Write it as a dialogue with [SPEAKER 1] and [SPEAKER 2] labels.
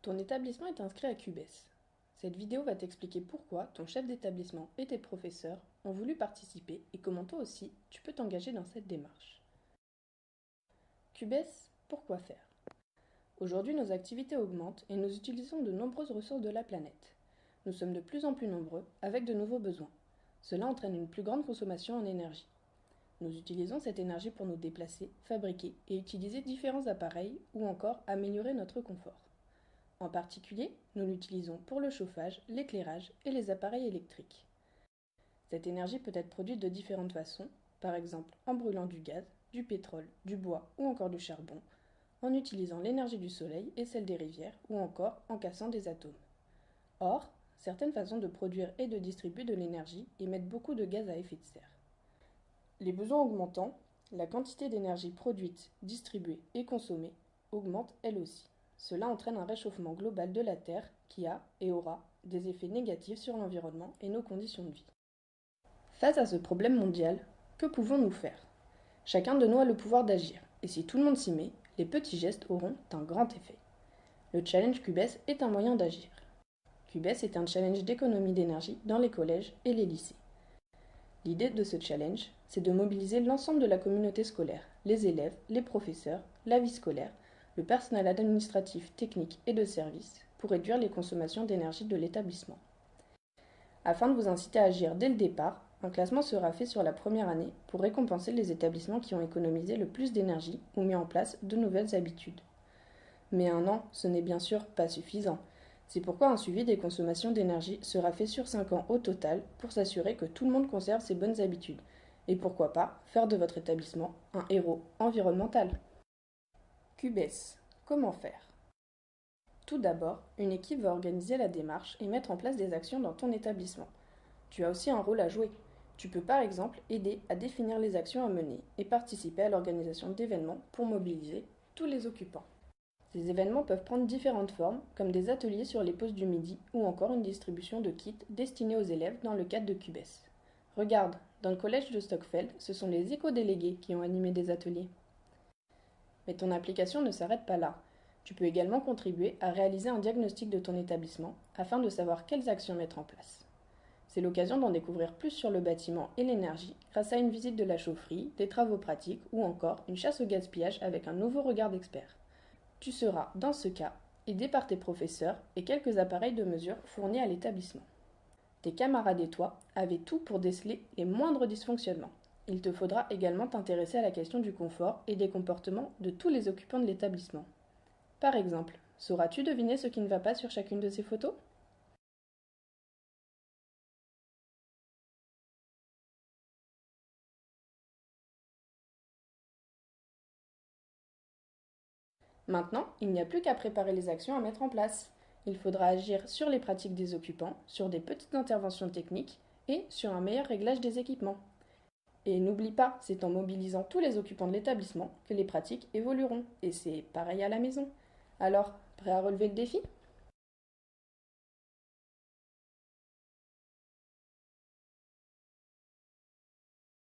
[SPEAKER 1] Ton établissement est inscrit à QBES. Cette vidéo va t'expliquer pourquoi ton chef d'établissement et tes professeurs ont voulu participer et comment toi aussi tu peux t'engager dans cette démarche. QBES, pourquoi faire? Aujourd'hui, nos activités augmentent et nous utilisons de nombreuses ressources de la planète. Nous sommes de plus en plus nombreux avec de nouveaux besoins. Cela entraîne une plus grande consommation en énergie. Nous utilisons cette énergie pour nous déplacer, fabriquer et utiliser différents appareils ou encore améliorer notre confort. En particulier, nous l'utilisons pour le chauffage, l'éclairage et les appareils électriques. Cette énergie peut être produite de différentes façons, par exemple en brûlant du gaz, du pétrole, du bois ou encore du charbon, en utilisant l'énergie du soleil et celle des rivières ou encore en cassant des atomes. Or, certaines façons de produire et de distribuer de l'énergie émettent beaucoup de gaz à effet de serre. Les besoins augmentant, la quantité d'énergie produite, distribuée et consommée augmente elle aussi. Cela entraîne un réchauffement global de la Terre qui a et aura des effets négatifs sur l'environnement et nos conditions de vie. Face à ce problème mondial, que pouvons-nous faire? Chacun de nous a le pouvoir d'agir, et si tout le monde s'y met, les petits gestes auront un grand effet. Le challenge QBES est un moyen d'agir. QBES est un challenge d'économie d'énergie dans les collèges et les lycées. L'idée de ce challenge, c'est de mobiliser l'ensemble de la communauté scolaire, les élèves, les professeurs, la vie scolaire, le personnel administratif, technique et de service, pour réduire les consommations d'énergie de l'établissement. Afin de vous inciter à agir dès le départ, un classement sera fait sur la première année pour récompenser les établissements qui ont économisé le plus d'énergie ou mis en place de nouvelles habitudes. Mais un an, ce n'est bien sûr pas suffisant. C'est pourquoi un suivi des consommations d'énergie sera fait sur 5 ans au total pour s'assurer que tout le monde conserve ses bonnes habitudes. Et pourquoi pas faire de votre établissement un héros environnemental. QBES, comment faire? Tout d'abord, une équipe va organiser la démarche et mettre en place des actions dans ton établissement. Tu as aussi un rôle à jouer. Tu peux par exemple aider à définir les actions à mener et participer à l'organisation d'événements pour mobiliser tous les occupants. Ces événements peuvent prendre différentes formes, comme des ateliers sur les pauses du midi ou encore une distribution de kits destinés aux élèves dans le cadre de QBES. Regarde, dans le collège de Stockfeld, ce sont les éco-délégués qui ont animé des ateliers. Mais ton application ne s'arrête pas là. Tu peux également contribuer à réaliser un diagnostic de ton établissement afin de savoir quelles actions mettre en place. C'est l'occasion d'en découvrir plus sur le bâtiment et l'énergie grâce à une visite de la chaufferie, des travaux pratiques ou encore une chasse au gaspillage avec un nouveau regard d'expert. Tu seras, dans ce cas, aidé par tes professeurs et quelques appareils de mesure fournis à l'établissement. Tes camarades et toi avez tout pour déceler les moindres dysfonctionnements. Il te faudra également t'intéresser à la question du confort et des comportements de tous les occupants de l'établissement. Par exemple, sauras-tu deviner ce qui ne va pas sur chacune de ces photos? Maintenant, il n'y a plus qu'à préparer les actions à mettre en place. Il faudra agir sur les pratiques des occupants, sur des petites interventions techniques et sur un meilleur réglage des équipements. Et n'oublie pas, c'est en mobilisant tous les occupants de l'établissement que les pratiques évolueront. Et c'est pareil à la maison. Alors, prêt à relever le défi?